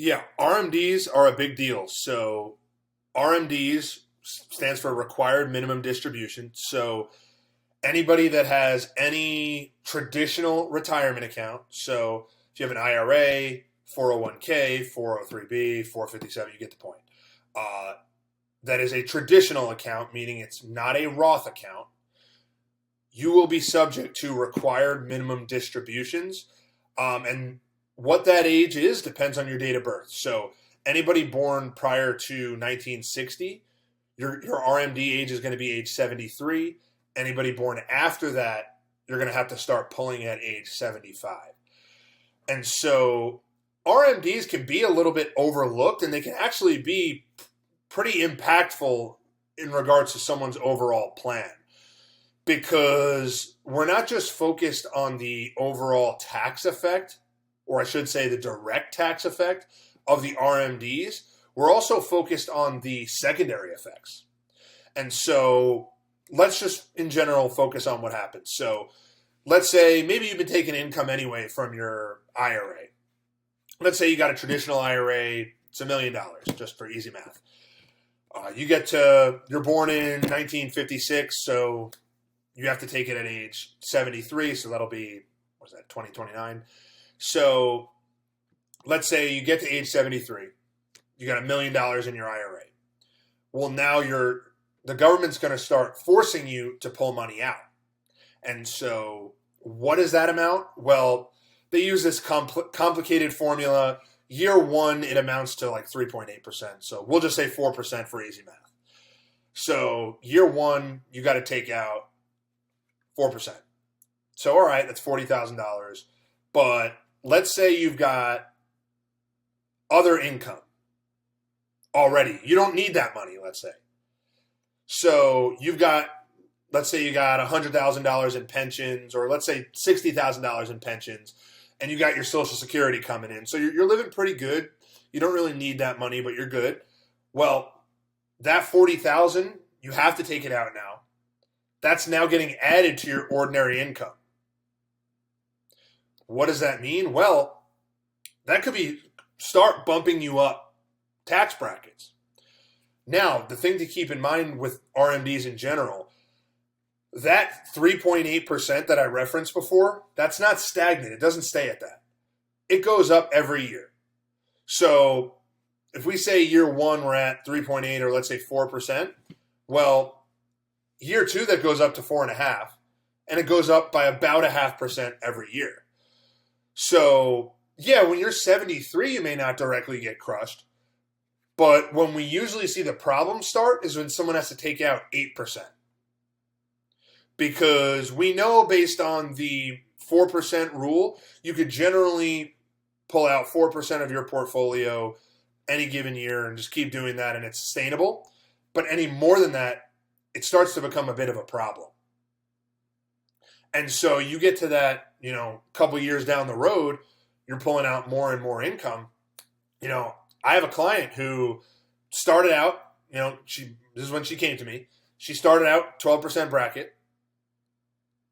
Yeah, RMDs are a big deal. So RMDs stands for required minimum distribution. So anybody that has any traditional retirement account, so if you have an IRA, 401k, 403b, 457, you get the point. That is a traditional account, meaning it's not a Roth account. You will be subject to required minimum distributions. And what that age is depends on your date of birth. So anybody born prior to 1960, your RMD age is going to be age 73. Anybody born after that, you're going to have to start pulling at age 75. And so RMDs can be a little bit overlooked, and they can actually be pretty impactful in regards to someone's overall plan, because we're not just focused on the overall tax effect, or I should say the direct tax effect of the RMDs. We're also focused on the secondary effects. And so let's just in general focus on what happens. So let's say maybe you've been taking income anyway from your IRA. Let's say you got a traditional IRA, it's $1 million, just for easy math. You're born in 1956, so you have to take it at age 73, so that'll be, 2029? So let's say you get to age 73, you got $1 million in your IRA. Well, now the government's going to start forcing you to pull money out. And so what is that amount? Well, they use this complicated formula. Year one, it amounts to like 3.8%. So we'll just say 4% for easy math. So year one, you got to take out 4%. So, all right, that's $40,000. But let's say you've got other income already. You don't need that money, let's say. So let's say you got $100,000 in pensions, or let's say $60,000 in pensions, and you got your Social Security coming in. So you're living pretty good. You don't really need that money, but you're good. Well, that $40,000, you have to take it out now. That's now getting added to your ordinary income. What does that mean? Well, that could start bumping you up tax brackets. Now, the thing to keep in mind with RMDs in general, that 3.8% that I referenced before, that's not stagnant. It doesn't stay at that. It goes up every year. So if we say year one we're at 3.8, or let's say 4%, well, year two that goes up to 4.5%, and it goes up by about 0.5% every year. So yeah, when you're 73, you may not directly get crushed. But when we usually see the problem start is when someone has to take out 8%. Because we know based on the 4% rule, you could generally pull out 4% of your portfolio any given year and just keep doing that, and it's sustainable. But any more than that, it starts to become a bit of a problem. And so you get to that, couple years down the road, you're pulling out more and more income. I have a client who started out, this is when she came to me. She started out 12% bracket.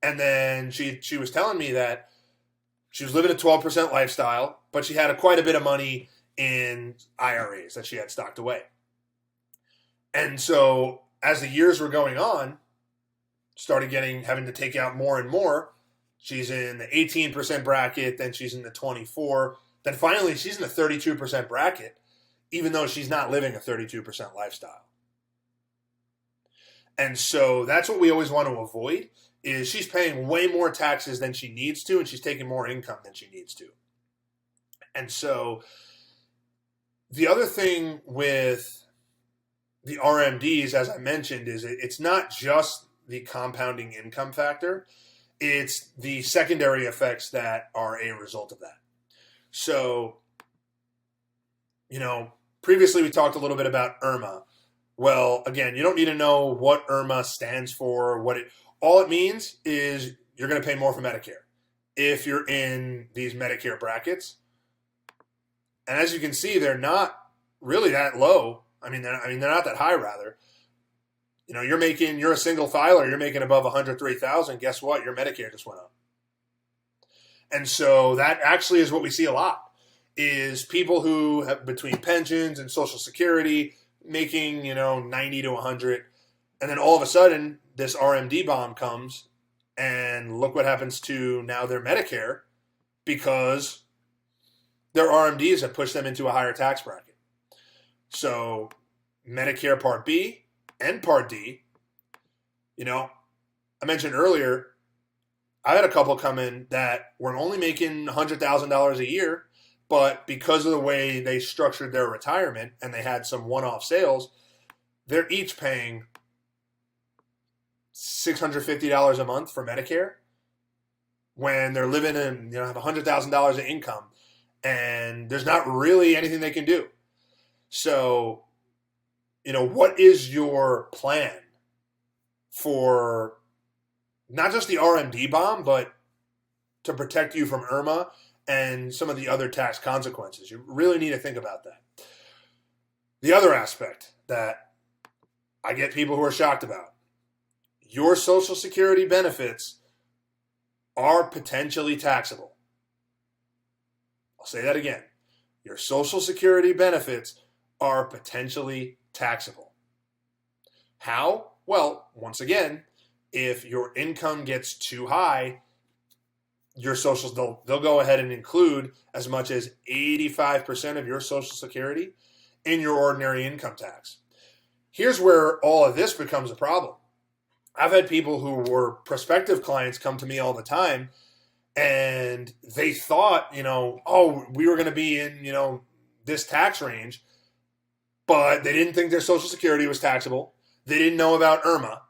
And then she was telling me that she was living a 12% lifestyle, but she had quite a bit of money in IRAs that she had stocked away. And so as the years were going on, started having to take out more and more. She's in the 18% bracket, then she's in the 24%. Then finally, she's in the 32% bracket, even though she's not living a 32% lifestyle. And so that's what we always want to avoid, is she's paying way more taxes than she needs to, and she's taking more income than she needs to. And so the other thing with the RMDs, as I mentioned, is it's not just the compounding income factor. It's the secondary effects that are a result of that. So, previously we talked a little bit about IRMA. Well, again, you don't need to know what IRMA stands for. All it means is you're going to pay more for Medicare if you're in these Medicare brackets. And as you can see, they're not really that low. They're not that high, rather. You're a single filer, you're making above $103,000. Guess what? Your Medicare just went up. And so that actually is what we see a lot, is people who have between pensions and Social Security making, 90 to 100. And then all of a sudden, this RMD bomb comes, and look what happens to now their Medicare, because their RMDs have pushed them into a higher tax bracket. So Medicare Part B and Part D, I mentioned earlier, I had a couple come in that were only making $100,000 a year, but because of the way they structured their retirement and they had some one-off sales, they're each paying $650 a month for Medicare when they're living in, have $100,000 of income, and there's not really anything they can do. So, what is your plan for not just the RMD bomb, but to protect you from IRMA and some of the other tax consequences? You really need to think about that. The other aspect that I get people who are shocked about, your Social Security benefits are potentially taxable. I'll say that again. Your Social Security benefits are potentially taxable. How? Well, once again, if your income gets too high, your socials, they'll go ahead and include as much as 85% of your Social Security in your ordinary income tax. Here's where all of this becomes a problem. I've had people who were prospective clients come to me all the time, and they thought, we were going to be in, this tax range, but they didn't think their Social Security was taxable. They didn't know about IRMA.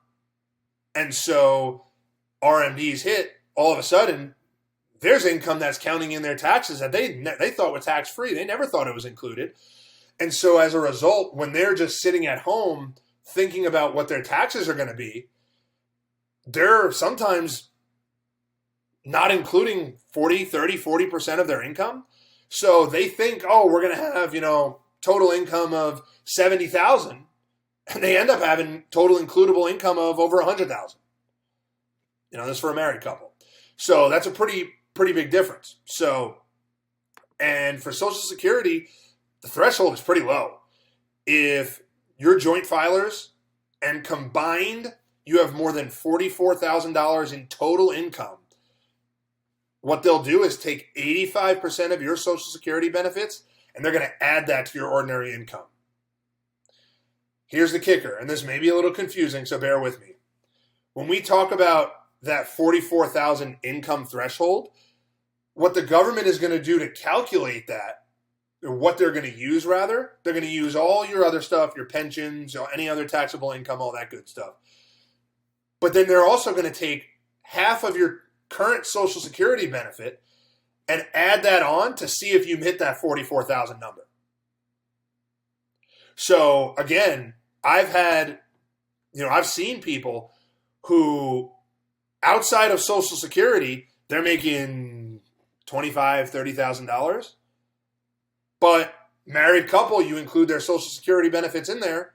And so RMDs hit, all of a sudden, there's income that's counting in their taxes that they thought were tax-free. They never thought it was included. And so as a result, when they're just sitting at home thinking about what their taxes are going to be, they're sometimes not including 40% of their income. So they think, we're going to have, total income of $70,000. And they end up having total includable income of over $100,000. This is for a married couple. So that's a pretty big difference. So, and for Social Security, the threshold is pretty low. If you're joint filers and combined you have more than $44,000 in total income, what they'll do is take 85% of your Social Security benefits and they're going to add that to your ordinary income. Here's the kicker, and this may be a little confusing, so bear with me. When we talk about that $44,000 income threshold, what the government is going to do to calculate that, or what they're going to use rather, they're going to use all your other stuff, your pensions, any other taxable income, all that good stuff. But then they're also going to take half of your current Social Security benefit and add that on to see if you hit that 44,000 number. So again, I've seen people who outside of Social Security, they're making $25,000, $30,000. But married couple, you include their Social Security benefits in there.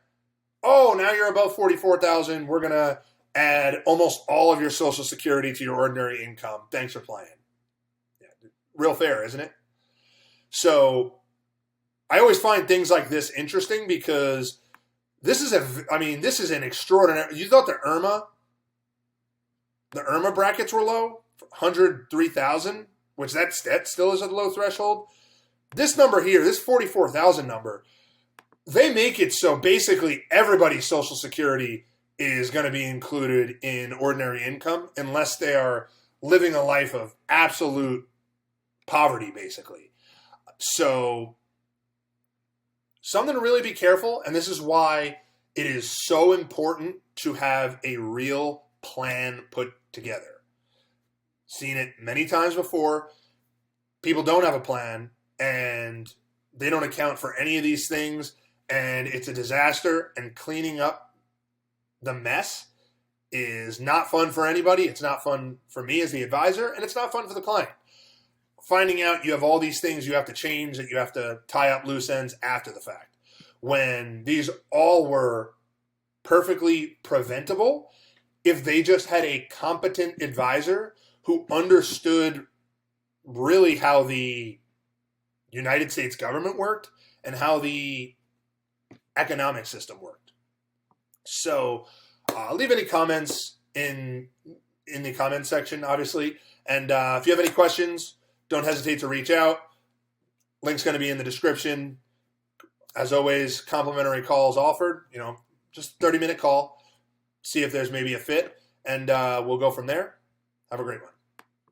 Oh, now you're above 44,000. We're going to add almost all of your Social Security to your ordinary income. Thanks for playing. Yeah, real fair, isn't it? So I always find things like this interesting because this is an extraordinary. You thought the IRMA brackets were low, 103,000, which that still is a low threshold. This number here, this 44,000 number, they make it so basically everybody's Social Security is going to be included in ordinary income unless they are living a life of absolute poverty, basically. So something to really be careful, and this is why it is so important to have a real plan put together. Seen it many times before. People don't have a plan, and they don't account for any of these things, and it's a disaster, and cleaning up the mess is not fun for anybody. It's not fun for me as the advisor, and it's not fun for the client. Finding out you have all these things you have to change, that you have to tie up loose ends after the fact, when these all were perfectly preventable if they just had a competent advisor who understood really how the United States government worked and how the economic system worked. So leave any comments in the comments section, obviously. And if you have any questions, don't hesitate to reach out. Link's going to be in the description. As always, complimentary calls offered. Just 30-minute call. See if there's maybe a fit. And we'll go from there. Have a great one.